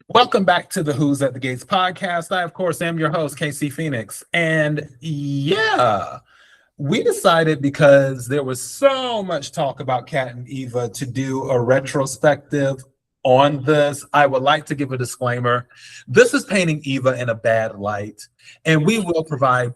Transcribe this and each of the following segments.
Welcome back to the Who's at the Gates podcast. I, of course, am your host, KC Phoenix. And yeah, we decided because there was so much talk about Kat and Eva to do a retrospective on this. I would like to give a disclaimer. This is painting Eva in a bad light, and we will provide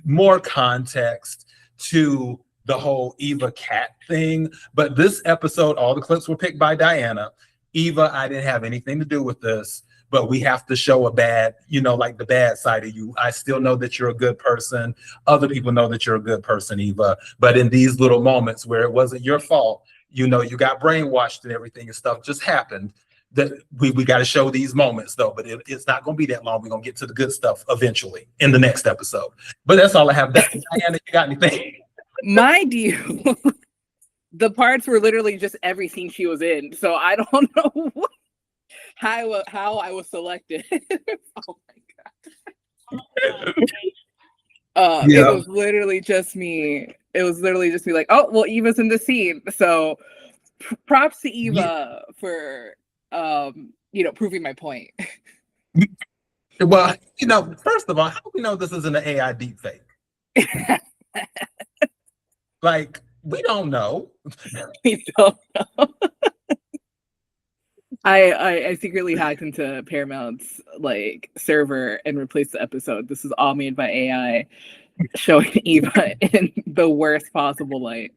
more context to the whole Eva Kat thing. But this episode, all the clips were picked by Diana. Eva, I didn't have anything to do with this, but we have to show a bad, like the bad side of you. I still know that you're a good person. Other people know that you're a good person, Eva. But in these little moments where it wasn't your fault, you got brainwashed and everything and stuff just happened. That we got to show these moments though, but it's not going to be that long. We're going to get to the good stuff eventually in the next episode. But that's all I have. Diana, you got anything? Mind you, the parts were literally just every scene she was in. So I don't know how I was selected. Oh my God. It was literally just me. It was literally just me like, oh, well, Eva's in the scene. So props to Eva for, proving my point. Well, first of all, how do we know this isn't an AI deepfake? Like, we don't know. We don't know. I secretly hacked into Paramount's server and replaced the episode. This is all made by AI, showing Eva in the worst possible light.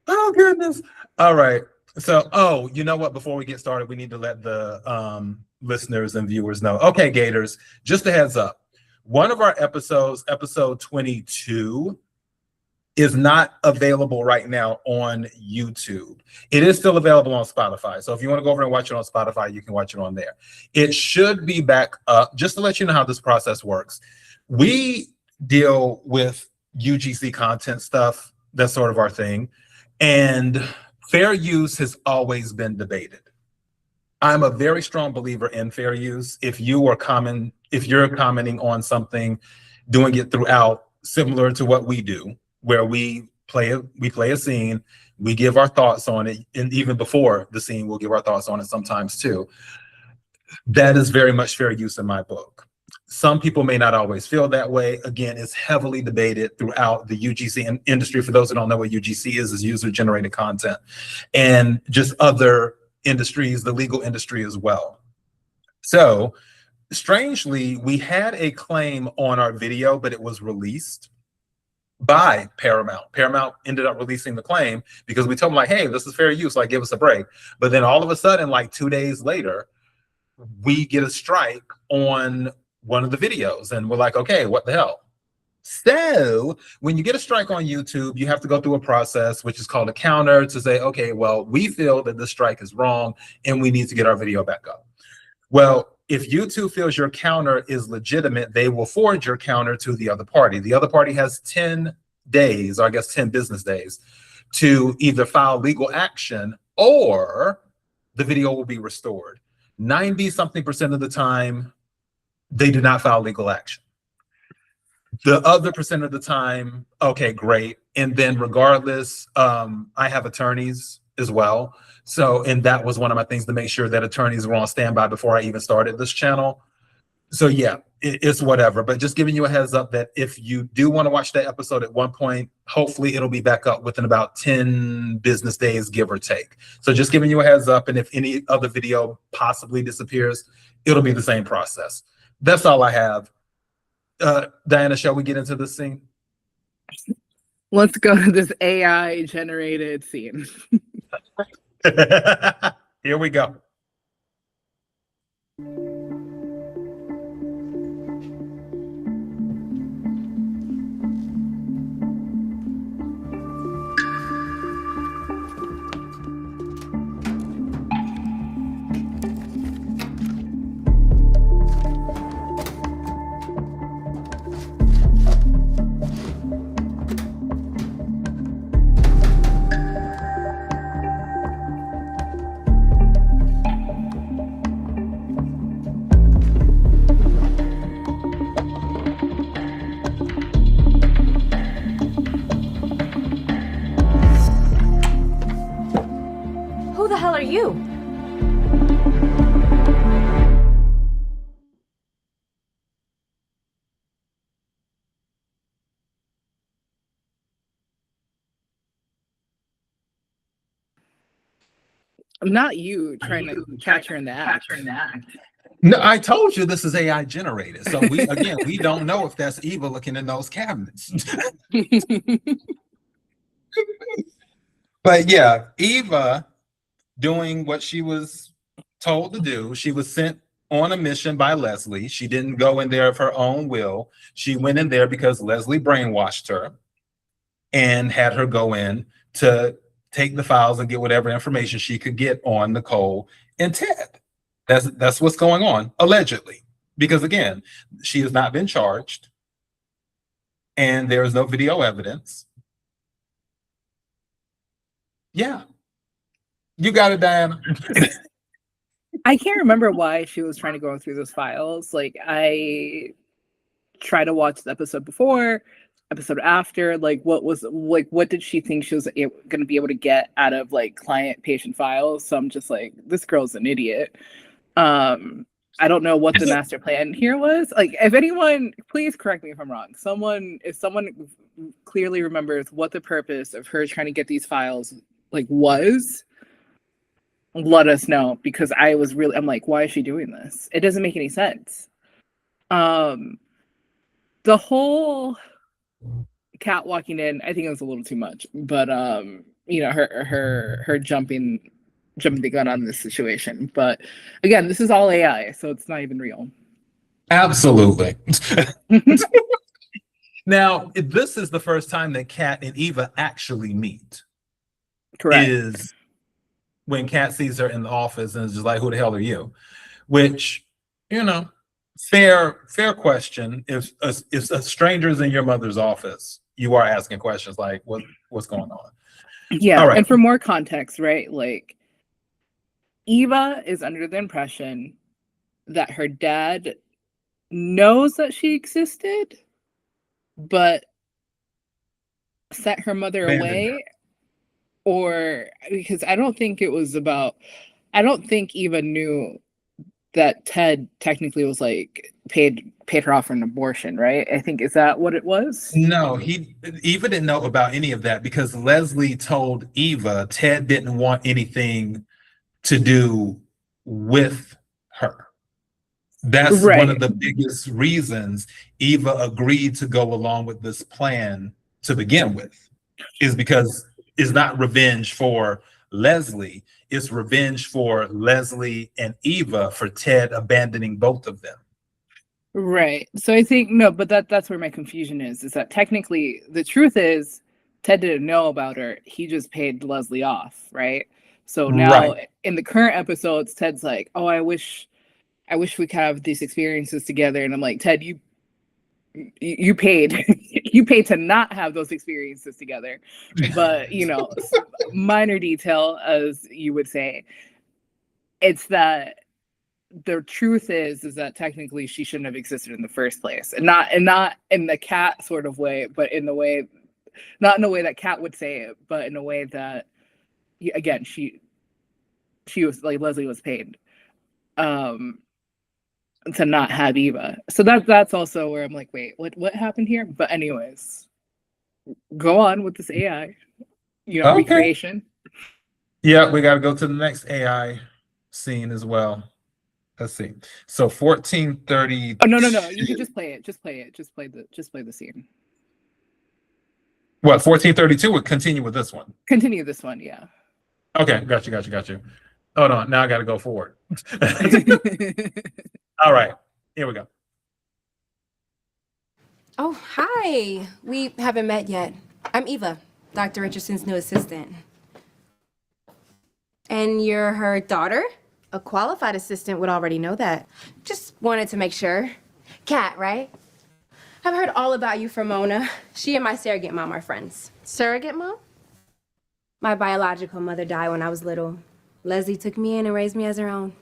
Oh goodness! All right. So, you know what? Before we get started, we need to let the listeners and viewers know. Okay, Gators, just a heads up. One of our episodes, episode 22, is not available right now on YouTube. It is still available on Spotify. So if you want to go over and watch it on Spotify, you can watch it on there. It should be back up. Just to let you know how this process works. We deal with UGC content stuff. That's sort of our thing. And fair use has always been debated. I'm a very strong believer in fair use. If you're commenting on something, doing it throughout, similar to what we do, where we play a scene, we give our thoughts on it, and even before the scene, we'll give our thoughts on it sometimes too. That is very much fair use in my book. Some people may not always feel that way. Again, it's heavily debated throughout the UGC industry. For those who don't know what UGC is user-generated content, and just other industries, the legal industry as well. So, strangely, we had a claim on our video, but it was released by Paramount. Paramount ended up releasing the claim because we told them hey, this is fair use, give us a break. But then all of a sudden, 2 days later, we get a strike on one of the videos and we're like, okay, what the hell? So when you get a strike on YouTube, you have to go through a process, which is called a counter, to say, okay, well, we feel that this strike is wrong and we need to get our video back up. Well, if YouTube feels your counter is legitimate, they will forward your counter to the other party. The other party has 10 days, or I guess 10 business days, to either file legal action or the video will be restored. 90-something% of the time, they do not file legal action. The other percent of the time, okay, great. And then regardless, I have attorneys as well. So, and that was one of my things, to make sure that attorneys were on standby before I even started this channel. So yeah, it's whatever. But just giving you a heads up that if you do want to watch that episode at one point, hopefully it'll be back up within about 10 business days, give or take. So just giving you a heads up. And if any other video possibly disappears, it'll be the same process. That's all I have. Diana, shall we get into this scene? Let's go to this AI generated scene. Here we go. Who the hell are you? Not you trying to catch her in the act. No, I told you this is AI generated. So we don't know if that's Eva looking in those cabinets. But yeah, Eva doing what she was told to do. She was sent on a mission by Leslie. She didn't go in there of her own will. She went in there because Leslie brainwashed her and had her go in to take the files and get whatever information she could get on Nicole and Ted. That's what's going on, allegedly. Because again, she has not been charged and there is no video evidence. Yeah. You got it, Diana. I can't remember why she was trying to go through those files. Like, I tried to watch the episode before, episode after. Like, what did she think she was going to be able to get out of like client patient files? So I'm just like, this girl's an idiot. I don't know what the master plan here was. Like, if anyone, please correct me if I'm wrong. If someone clearly remembers what the purpose of her trying to get these files like was, let us know, because I'm like, why is she doing this? It doesn't make any sense. The whole Cat walking in, I think it was a little too much, but her jumping the gun on this situation. But again, this is all AI, so it's not even real. Absolutely. Now, this is the first time that Cat and Eva actually meet. Correct. Is when Cat sees her in the office and is just like, who the hell are you? Which, fair question. If a stranger's in your mother's office, you are asking questions like, what's going on? Yeah, right. And for more context, right? Like, Eva is under the impression that her dad knows that she existed, but sent her mother away. Or because I don't think Eva knew that Ted technically was like paid her off for an abortion, right? I think, is that what it was? No, Eva didn't know about any of that because Leslie told Eva Ted didn't want anything to do with her. That's right. One of the biggest reasons Eva agreed to go along with this plan to begin with, is because it's not revenge for Leslie, it's revenge for Leslie and Eva for Ted abandoning both of them. Right. So I think, no, but that's where my confusion is that technically the truth is Ted didn't know about her. He just paid Leslie off, right? So now in the current episodes, Ted's like, oh, I wish we could have these experiences together. And I'm like, Ted, you paid to not have those experiences together. But minor detail, as you would say, it's that the truth is that technically she shouldn't have existed in the first place, and not in the Cat sort of way, but in the way, not in a way that Cat would say it, but in a way that, again, she was like, Leslie was paid to not have Eva. So that's also where I'm like, wait, what happened here? But anyways, go on with this AI, recreation. Yeah, we got to go to the next AI scene as well. Let's see. So 1430. Oh no! You can just play it. Just play the scene. What, 1432 would continue with this one? Continue this one, yeah. Okay, got you. Hold on, now I got to go forward. All right, here we go. Oh, hi. We haven't met yet. I'm Eva, Dr. Richardson's new assistant. And you're her daughter? A qualified assistant would already know that. Just wanted to make sure. Kat, right? I've heard all about you from Mona. She and my surrogate mom are friends. Surrogate mom? My biological mother died when I was little. Leslie took me in and raised me as her own.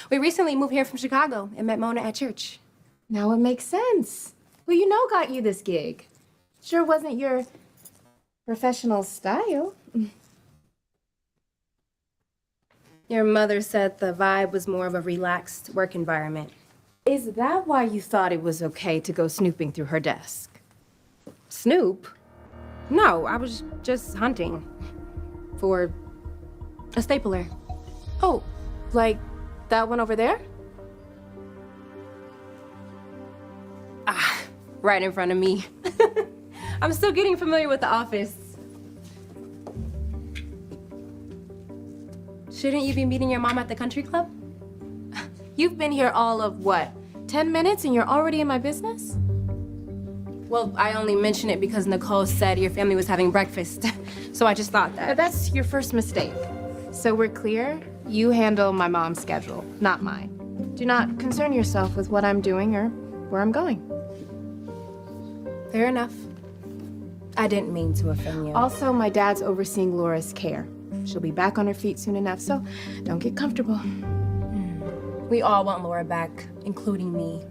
We recently moved here from Chicago and met Mona at church. Now it makes sense. Who got you this gig? Sure wasn't your professional style. Your mother said the vibe was more of a relaxed work environment. Is that why you thought it was okay to go snooping through her desk? Snoop? No, I was just hunting for a stapler. Oh, like that one over there? Ah, right in front of me. I'm still getting familiar with the office. Shouldn't you be meeting your mom at the country club? You've been here all of what, 10 minutes and you're already in my business? Well, I only mention it because Nicole said your family was having breakfast. So I just thought that. But that's your first mistake. So we're clear? You handle my mom's schedule, not mine. Do not concern yourself with what I'm doing or where I'm going. Fair enough. I didn't mean to offend you. Also, my dad's overseeing Laura's care. She'll be back on her feet soon enough, so don't get comfortable. We all want Laura back, including me.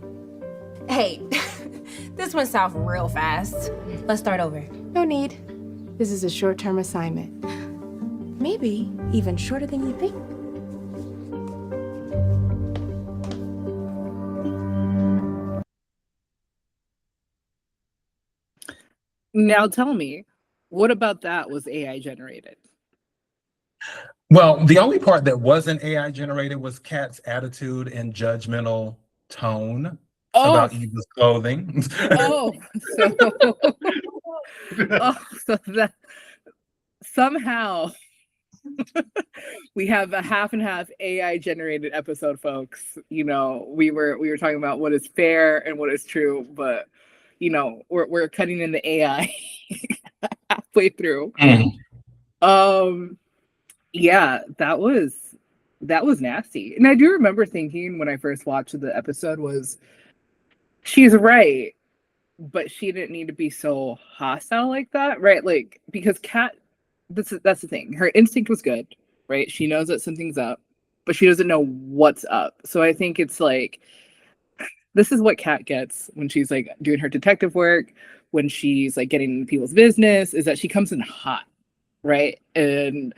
Hey, this went south real fast. Let's start over. No need. This is a short-term assignment. Maybe even shorter than you think. Now tell me, what about that was AI generated? Well, the only part that wasn't AI generated was Kat's attitude and judgmental tone about Eva's clothing. Oh, so, so that somehow we have a half and half AI generated episode, folks. You know, we were talking about what is fair and what is true, but you know, we're cutting in the AI halfway through. Yeah, that was nasty. And I do remember thinking when I first watched the episode was, she's right, but she didn't need to be so hostile like that, right? Like, because Kat, that's the thing. Her instinct was good, right? She knows that something's up, but she doesn't know what's up. So I think it's like, this is what Kat gets when she's like doing her detective work, when she's like getting into people's business, is that she comes in hot, right? And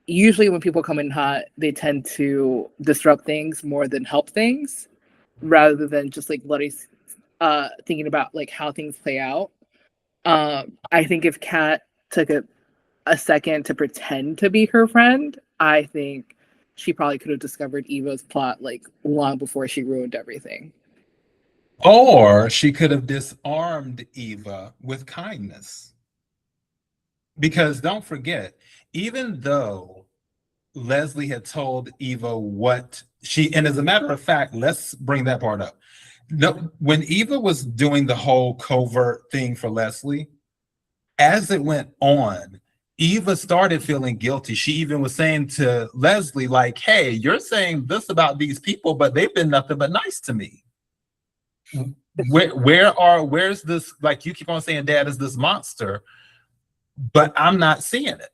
usually when people come in hot, they tend to disrupt things more than help things, rather than just like thinking about like how things play out. I think if Kat took a second to pretend to be her friend, I think she probably could have discovered Eva's plot like long before she ruined everything. Or she could have disarmed Eva with kindness. Because don't forget, even though Leslie had told Eva what she, and as a matter of fact, let's bring that part up. No, when Eva was doing the whole covert thing for Leslie, as it went on, Eva started feeling guilty. She even was saying to Leslie, like, hey, you're saying this about these people, but they've been nothing but nice to me. Where's this, like you keep on saying dad is this monster, but I'm not seeing it.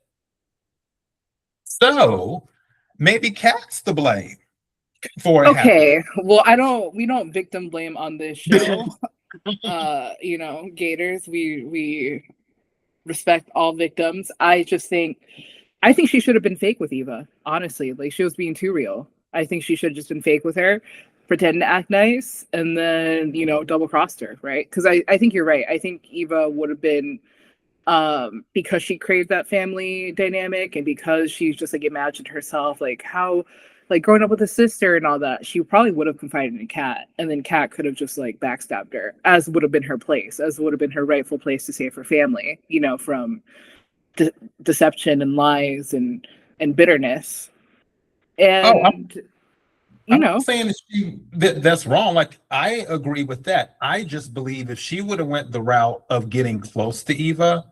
So maybe Kat's to blame for it. Okay, well, we don't victim blame on this show. You know, Gators, we respect all victims. I think she should have been fake with Eva, honestly. Like, she was being too real. I think she should have just been fake with her, pretend to act nice, and then, you know, double crossed her, right? Because I think you're right. I think Eva would have been, because she craved that family dynamic, and because she's just like imagined herself like how, like growing up with a sister and all that, she probably would have confided in Kat, and then Kat could have just like backstabbed her, as would have been her place, as would have been her rightful place to save her family, you know, from deception and lies and bitterness. And I'm not saying that's wrong. Like, I agree with that. I just believe if she would have went the route of getting close to Eva,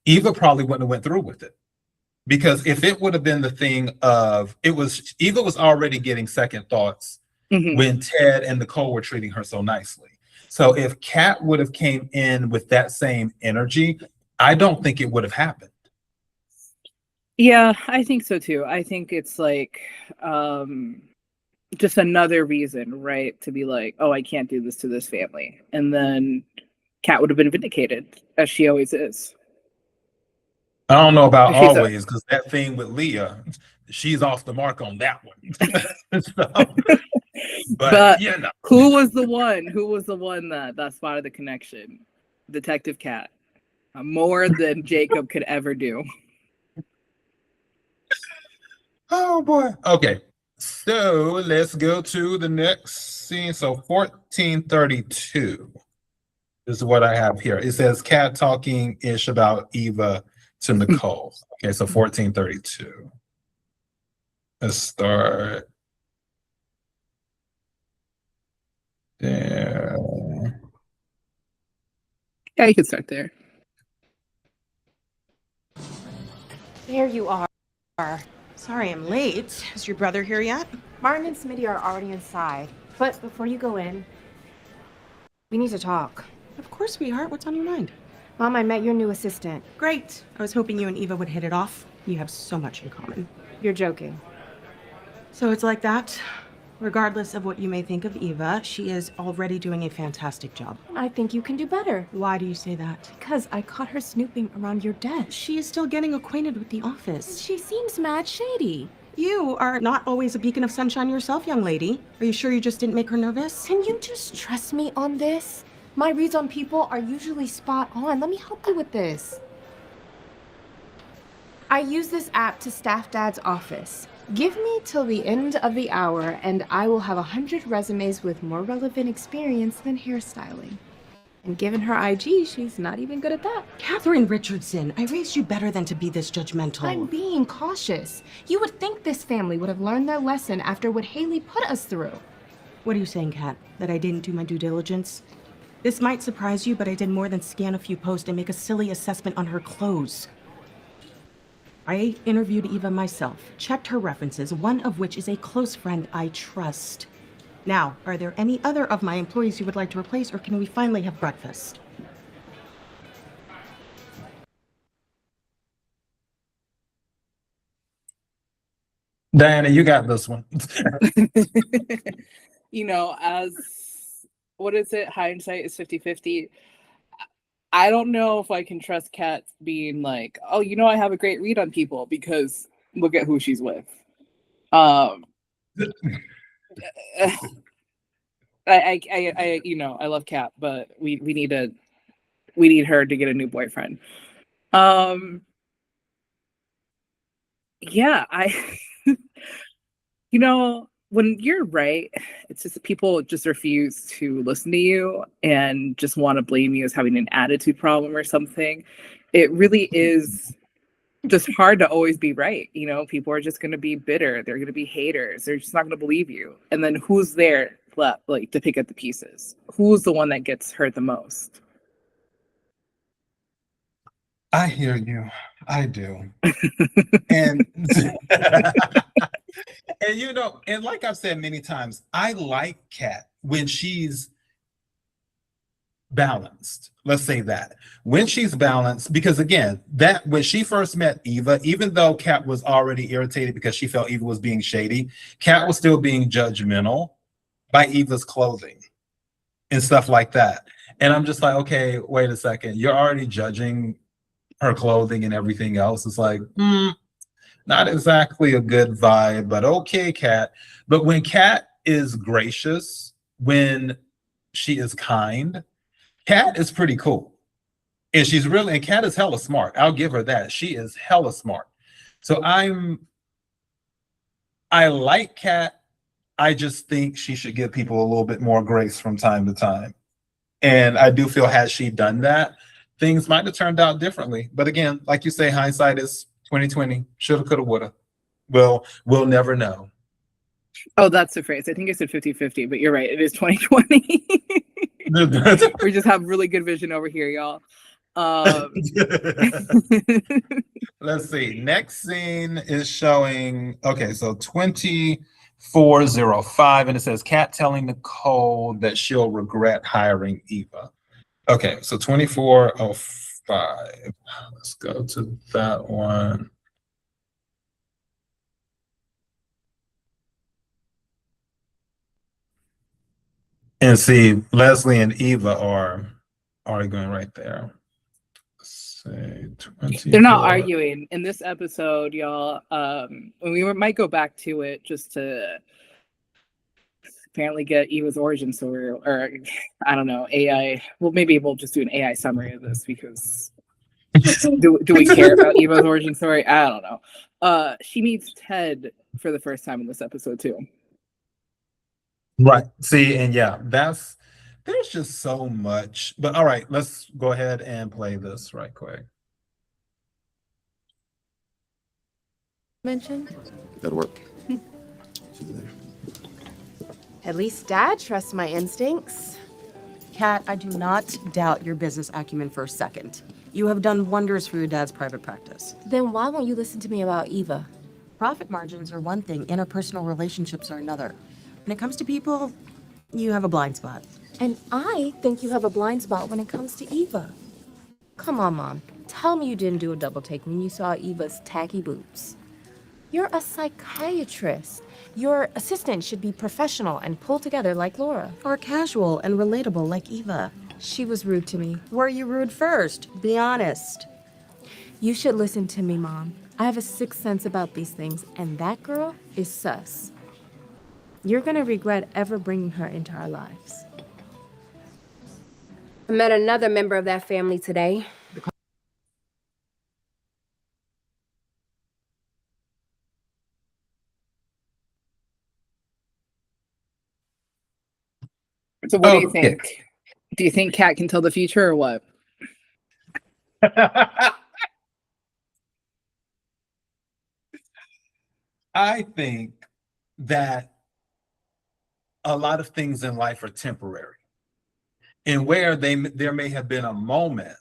Eva probably wouldn't have went through with it. Because if it would have been the thing of, Eva was already getting second thoughts when Ted and Nicole were treating her so nicely. So if Kat would have came in with that same energy, I don't think it would have happened. Yeah, I think so too. I think it's like just another reason, right, to be like, oh, I can't do this to this family. And then Kat would have been vindicated, as she always is. I don't know about always, because that thing with Leah, she's off the mark on that one. but you know. Who was the one that spotted the connection? Detective Kat. More than Jacob could ever do. Oh Oh boy. Okay. So let's go to the next scene. So 1432 is what I have here. It says Kat talking ish about Eva to Nicole. Okay, so 1432. Let's start there. Yeah, you can start there. There you are. Sorry I'm late. Is your brother here yet? Martin and Smitty are already inside. But before you go in, we need to talk. Of course, sweetheart. What's on your mind? Mom, I met your new assistant. Great. I was hoping you and Eva would hit it off. You have so much in common. You're joking. So it's like that. Regardless of what you may think of Eva, she is already doing a fantastic job. I think you can do better. Why do you say that? Because I caught her snooping around your desk. She is still getting acquainted with the office. She seems mad shady. You are not always a beacon of sunshine yourself, young lady. Are you sure you just didn't make her nervous? Can you just trust me on this? My reads on people are usually spot on. Let me help you with this. I use this app to staff Dad's office. Give me till the end of the hour and I will have 100 resumes with more relevant experience than hairstyling. And given her IG, she's not even good at that. Catherine Richardson, I raised you better than to be this judgmental. I'm being cautious. You would think this family would have learned their lesson after what Haley put us through. What are you saying, Kat? That I didn't do my due diligence? This might surprise you, but I did more than scan a few posts and make a silly assessment on her clothes. I interviewed Eva myself, checked her references, one of which is a close friend I trust. Now, are there any other of my employees you would like to replace, or can we finally have breakfast? Diana, you got this one. As what is it? Hindsight is 50-50. I don't know if I can trust Kat being like, oh, I have a great read on people because look at who she's with. I love Kat, but we need her to get a new boyfriend. When you're right, it's just that people just refuse to listen to you and just want to blame you as having an attitude problem or something. It really is just hard to always be right. People are just going to be bitter. They're going to be haters. They're just not going to believe you. And then who's there left, to pick up the pieces? Who's the one that gets hurt the most? I hear you. I do. And and like I've said many times, I like Kat when she's balanced. Let's say that. When she's balanced, because again, that when she first met Eva, even though Kat was already irritated because she felt Eva was being shady, Kat was still being judgmental by Eva's clothing and stuff like that. And I'm just like, okay, wait a second. You're already judging her clothing and everything else. It's like, not exactly a good vibe, but okay, Kat. But when Kat is gracious, when she is kind, Kat is pretty cool. And and Kat is hella smart. I'll give her that. She is hella smart. So I like Kat. I just think she should give people a little bit more grace from time to time. And I do feel had she done that, things might have turned out differently. But again, like you say, hindsight is 2020. Shoulda, coulda, woulda. Well, we'll never know. Oh, that's the phrase. I think I said 50-50, but you're right. It is 2020. We just have really good vision over here, y'all. Let's see. Next scene is showing, okay, so 2405, and it says Kat telling Nicole that she'll regret hiring Eva. Okay, so 2405. Let's go to that one. And see, Leslie and Eva are arguing right there. Say 24. They're not arguing in this episode, y'all. And we might go back to it just to apparently get Eva's origin story, or I don't know, AI. Well, maybe we'll just do an AI summary of this because do we care about Eva's origin story? I don't know. She meets Ted for the first time in this episode too. Right. See, and yeah, there's just so much. But all right, let's go ahead and play this right quick. Mentioned? That'll work. At least Dad trusts my instincts. Kat, I do not doubt your business acumen for a second. You have done wonders for your dad's private practice. Then why won't you listen to me about Eva? Profit margins are one thing, interpersonal relationships are another. When it comes to people, you have a blind spot. And I think you have a blind spot when it comes to Eva. Come on, Mom. Tell me you didn't do a double take when you saw Eva's tacky boobs. You're a psychiatrist. Your assistant should be professional and pulled together like Laura. Or casual and relatable like Eva. She was rude to me. Were you rude first? Be honest. You should listen to me, Mom. I have a sixth sense about these things, and that girl is sus. You're gonna regret ever bringing her into our lives. I met another member of that family today. So what do you Okay. think? Do you think Kat can tell the future or what? I think that a lot of things in life are temporary, and where there may have been a moment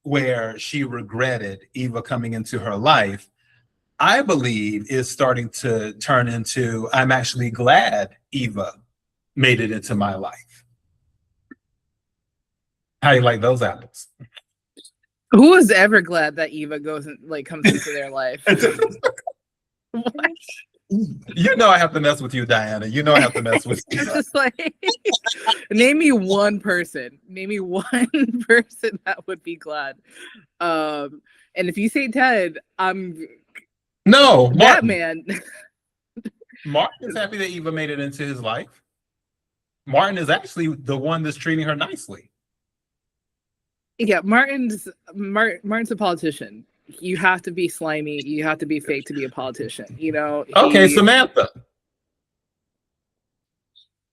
where she regretted Eva coming into her life, I believe is starting to turn into, I'm actually glad Eva made it into my life. How do you like those apples? Who is ever glad that Eva goes and comes into their life? What? You know I have to mess with you, Diana. You know I have to mess with you. It's just like, name me one person. Name me one person that would be glad. And if you say Ted, I'm No, that Martin. man. Martin is happy that Eva made it into his life. Martin is actually the one that's treating her nicely. Yeah, Martin's a politician. You have to be slimy. You have to be fake to be a politician. You know. Okay, Samantha.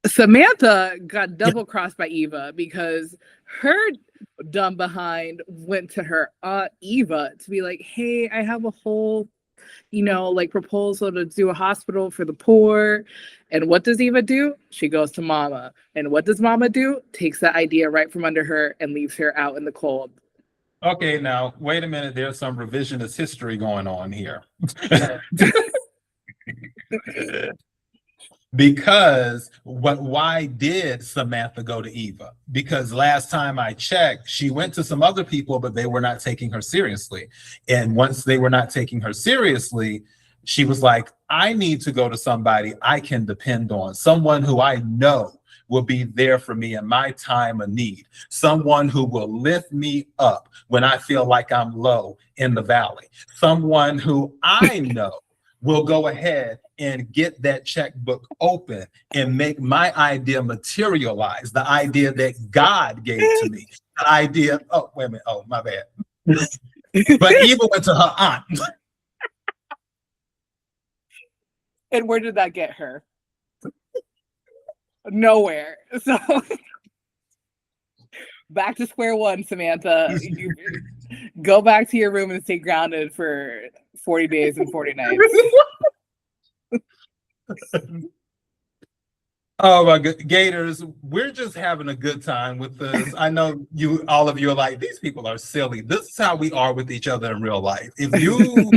Samantha got double crossed by Eva because her dumb behind went to her aunt Eva to be like, hey, I have a whole, proposal to do a hospital for the poor. And what does Eva do? She goes to Mama. And what does Mama do? Takes that idea right from under her and leaves her out in the cold. Okay, now wait a minute. There's some revisionist history going on here. Because why did Samantha go to Eva? Because last time I checked, she went to some other people, but they were not taking her seriously. And once they were not taking her seriously, she was like, I need to go to somebody I can depend on, someone who I know will be there for me in my time of need, someone who will lift me up when I feel like I'm low in the valley, someone who I know will go ahead and get that checkbook open and make my idea materialize, the idea that God gave to me, the idea, oh, wait a minute, oh, my bad. But Eva went to her aunt. And where did that get her? Nowhere. So back to square one, Samantha. You go back to your room and stay grounded for 40 days and 40 nights. Oh my God, Gators, we're just having a good time with this. I know all of you are like, these people are silly. This is how we are with each other in real life. If you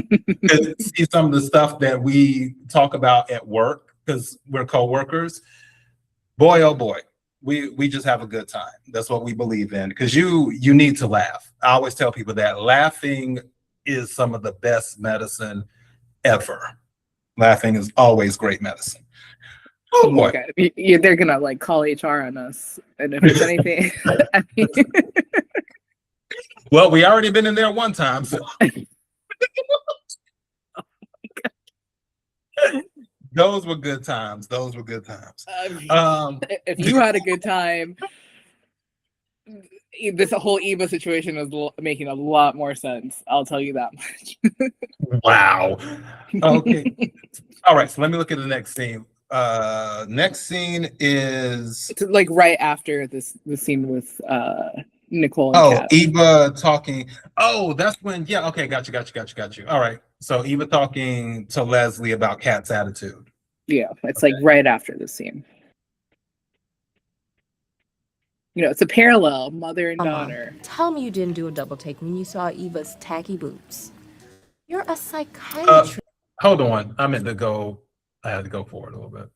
could see some of the stuff that we talk about at work, because we're co-workers, boy, oh boy, we just have a good time. That's what we believe in, because you need to laugh. I always tell people that laughing is some of the best medicine ever. Laughing is always great medicine. Oh boy. Okay. They're gonna call HR on us, and if it's anything, I mean, well, we already been in there one time. So. Those were good times. Those were good times. if you had a good time, this whole Eva situation is making a lot more sense. I'll tell you that much. Wow. Okay. All right. So let me look at the next scene. Next scene is It's like right after the scene with Nicole and Kat. Eva talking. Oh, that's when. Yeah. Okay. Got you. All right. So Eva talking to Leslie about Kat's attitude. Yeah, it's like right after the scene. You know, it's a parallel, mother and daughter. Tell me you didn't do a double take when you saw Eva's tacky boobs. You're a psychiatrist. Hold on. I had to go forward a little bit.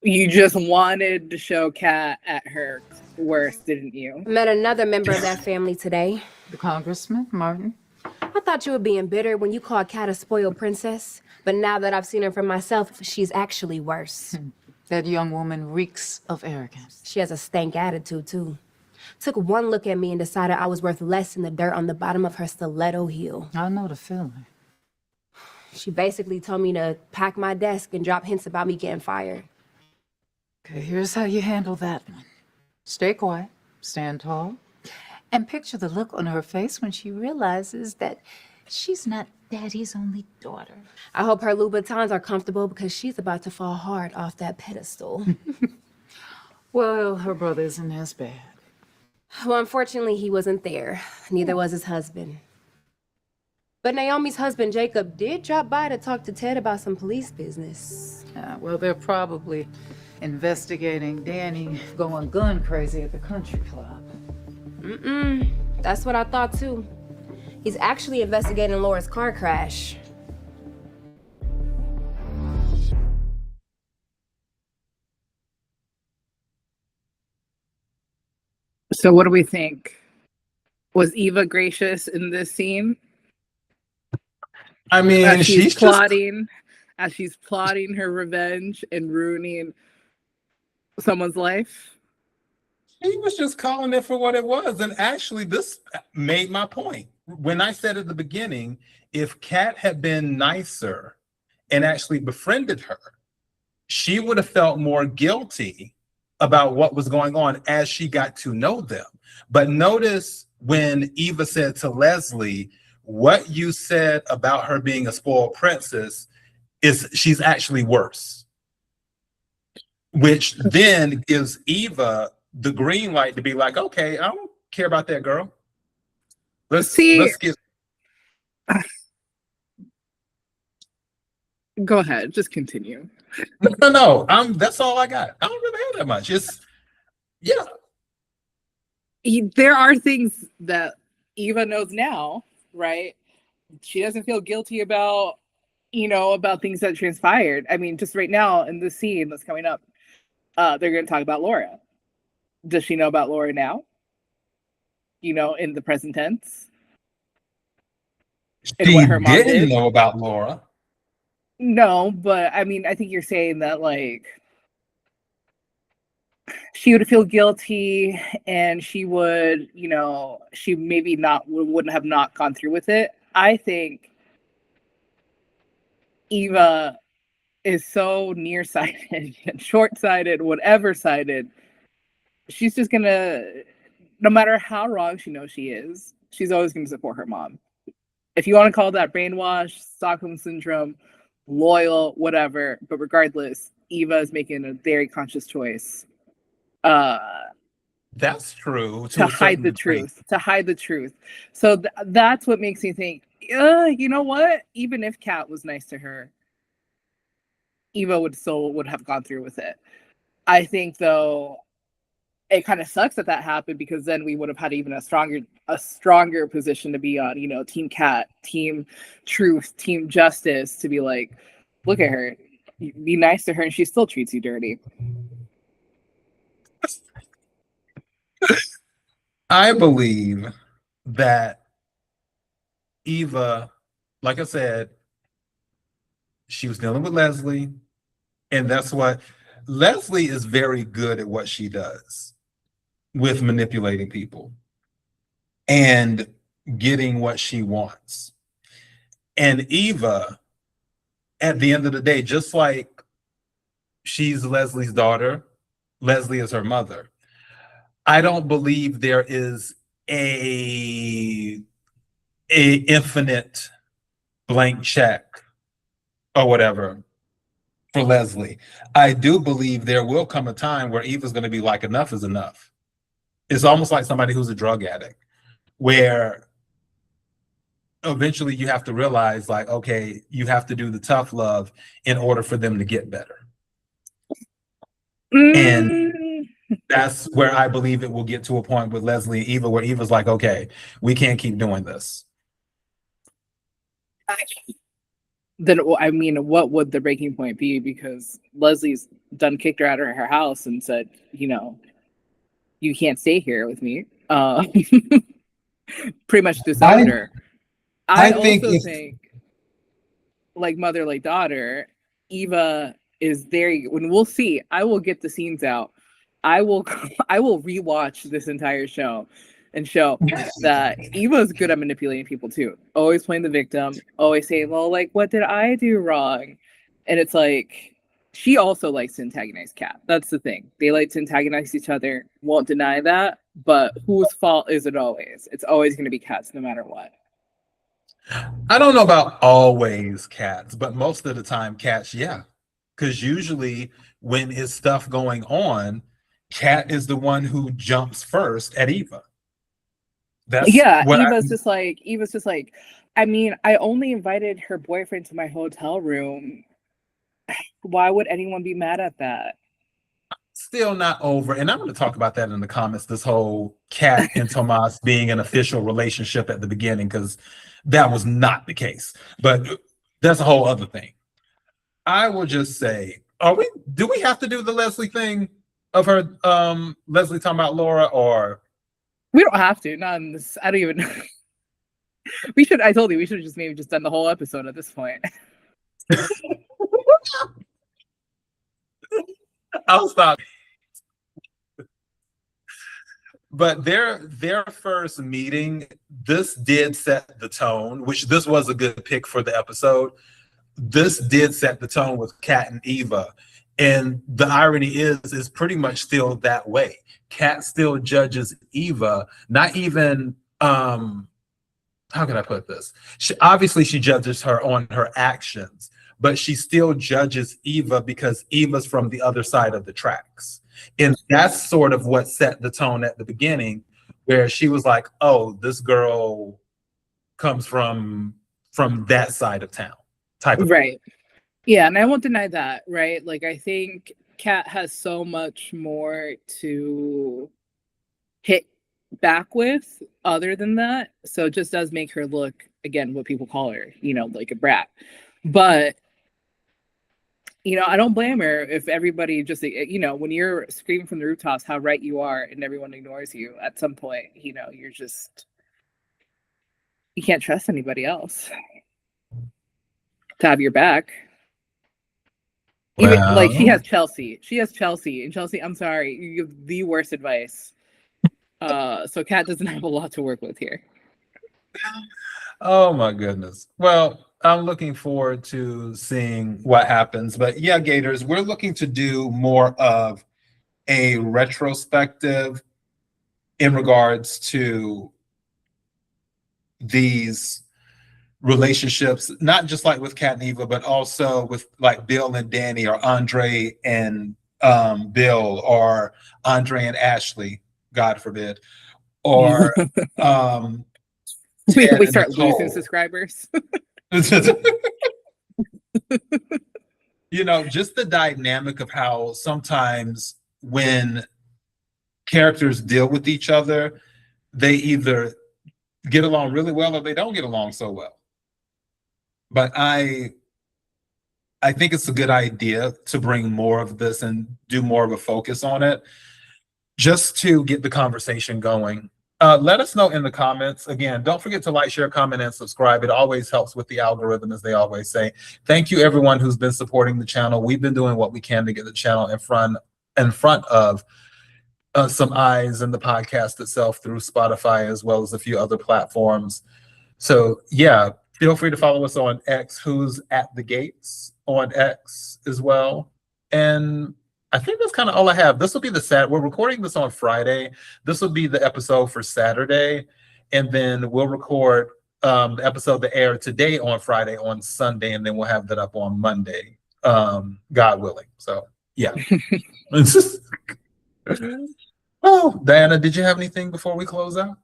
You just wanted to show Kat at her worst, didn't you? I met another member of that family today. The Congressman, Martin. I thought you were being bitter when you called Kat a spoiled princess, but now that I've seen her for myself, she's actually worse. That young woman reeks of arrogance. She has a stank attitude, too. Took one look at me and decided I was worth less than the dirt on the bottom of her stiletto heel. I know the feeling. She basically told me to pack my desk and drop hints about me getting fired. Okay, here's how you handle that one. Stay quiet, stand tall, and picture the look on her face when she realizes that she's not Daddy's only daughter. I hope her Louboutins are comfortable because she's about to fall hard off that pedestal. Well, her brother isn't as bad. Well, unfortunately, he wasn't there. Neither was his husband. But Naomi's husband, Jacob, did drop by to talk to Ted about some police business. Well, they're probably investigating Danny going gun crazy at the country club. That's what I thought, too. He's actually investigating Laura's car crash. So what do we think? Was Eva gracious in this scene? I mean, As she's she's plotting her revenge and ruining someone's life. She was just calling it for what it was. And actually, this made my point. When I said at the beginning, if Kat had been nicer and actually befriended her, she would have felt more guilty about what was going on as she got to know them. But notice when Eva said to Leslie, what you said about her being a spoiled princess is she's actually worse. Which then gives Eva the green light to be like, okay, I don't care about that girl. Let's get. Go ahead, just continue. No. That's all I got. I don't really have that much. There are things that Eva knows now, right? She doesn't feel guilty about, about things that transpired. I mean, just right now in the scene that's coming up, they're going to talk about Laura. Does she know about Laura now? In the present tense? She didn't know about Laura. No, but I mean, I think you're saying that, like, she would feel guilty and she would, she maybe wouldn't have not gone through with it. I think Eva is so nearsighted and short-sighted, whatever-sighted. She's just gonna, no matter how wrong she knows she is, she's always gonna support her mom. If you want to call that brainwash, Stockholm syndrome, loyal, whatever, but regardless, Eva is making a very conscious choice. That's true. To hide the truth. To hide the truth. So that's what makes me think, you know what? Even if Kat was nice to her, Eva would have gone through with it. I think, though, it kind of sucks that happened, because then we would have had even a stronger position to be on, Team Kat, Team Truth, Team Justice, to be like, look at her, be nice to her, and she still treats you dirty. I believe that Eva, like I said, she was dealing with Leslie, and that's what Leslie is very good at what she does with manipulating people and getting what she wants. And Eva, at the end of the day, just like she's Leslie's daughter, Leslie is her mother. I don't believe there is a infinite blank check or whatever for Leslie. I do believe there will come a time where Eva's going to be like, enough is enough. It's almost like somebody who's a drug addict, where eventually you have to realize, like, okay, you have to do the tough love in order for them to get better. And that's where I believe it will get to a point with Leslie and Eva, where Eva's like, okay, we can't keep doing this. Then, I mean, what would the breaking point be? Because Leslie's done kicked her out of her house and said, you know, you can't stay here with me. Pretty much disowned her. I also think, like mother, like daughter, Eva is there. When we'll see, I will get the scenes out. I will rewatch this entire show and show that Eva's good at manipulating people too. Always playing the victim, always saying, well, like, what did I do wrong? And it's like, she also likes to antagonize Kat. That's the thing. They like to antagonize each other. Won't deny that. But whose fault is it always? It's always going to be Kat's no matter what. I don't know about always Kat's, but most of the time Kat's, yeah. Because usually when it's stuff going on, Kat is the one who jumps first at Eva. Eva's just like, I mean, I only invited her boyfriend to my hotel room. Why would anyone be mad at that? Still not over, and I'm going to talk about that in the comments, this whole Kat and Tomas being an official relationship at the beginning, because that was not the case. But that's a whole other thing. I will just say, do we have to do the Leslie thing of her, Leslie talking about Laura, or? We don't have to, not in this, I don't even know. I told you, we should have just maybe just done the whole episode at this point. I'll stop. But their first meeting, this did set the tone, which this was a good pick for the episode. This did set the tone with Kat and Eva. And the irony is pretty much still that way. Kat still judges Eva, not even, how can I put this? Obviously, she judges her on her actions, but she still judges Eva because Eva's from the other side of the tracks. And that's sort of what set the tone at the beginning, where she was like, oh, this girl comes from that side of town type of right. Yeah, and I won't deny that, right? Like, I think Kat has so much more to hit back with other than that. So it just does make her look, again, what people call her, you know, like a brat. But you know, I don't blame her if everybody just, you know, when you're screaming from the rooftops how right you are and everyone ignores you, at some point, you know, you can't trust anybody else to have your back. Well, even like she has Chelsea, and Chelsea, I'm sorry, you give the worst advice. So Kat doesn't have a lot to work with here. Oh my goodness. Well, I'm looking forward to seeing what happens. But yeah, Gators, we're looking to do more of a retrospective in regards to these relationships, not just like with Kat and Eva, but also with like Bill and Danny, or Andre and Bill, or Andre and Ashley, God forbid, or we start losing subscribers. You know, just the dynamic of how sometimes when characters deal with each other, they either get along really well or they don't get along so well. But I think it's a good idea to bring more of this and do more of a focus on it, just to get the conversation going. Let us know in the comments. Again, don't forget to like, share, comment, and subscribe. It always helps with the algorithm, as they always say. Thank you, everyone who's been supporting the channel. We've been doing what we can to get the channel in front of some eyes in the podcast itself through Spotify, as well as a few other platforms. So yeah, feel free to follow us on X, who's at the Gates on X as well. And I think that's kind of all I have. This will be we're recording this on Friday. This will be the episode for Saturday. And then we'll record the episode that aired today on Friday on Sunday. And then we'll have that up on Monday, God willing. So, yeah. Oh, Diana, did you have anything before we close out?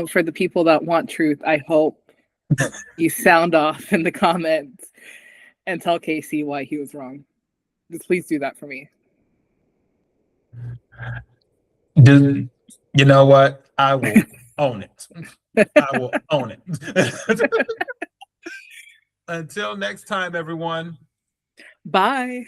For the people that want truth, I hope you sound off in the comments and tell Casey why he was wrong. Just please do that for me. You know what? I will own it. I will own it. Until next time, everyone. Bye.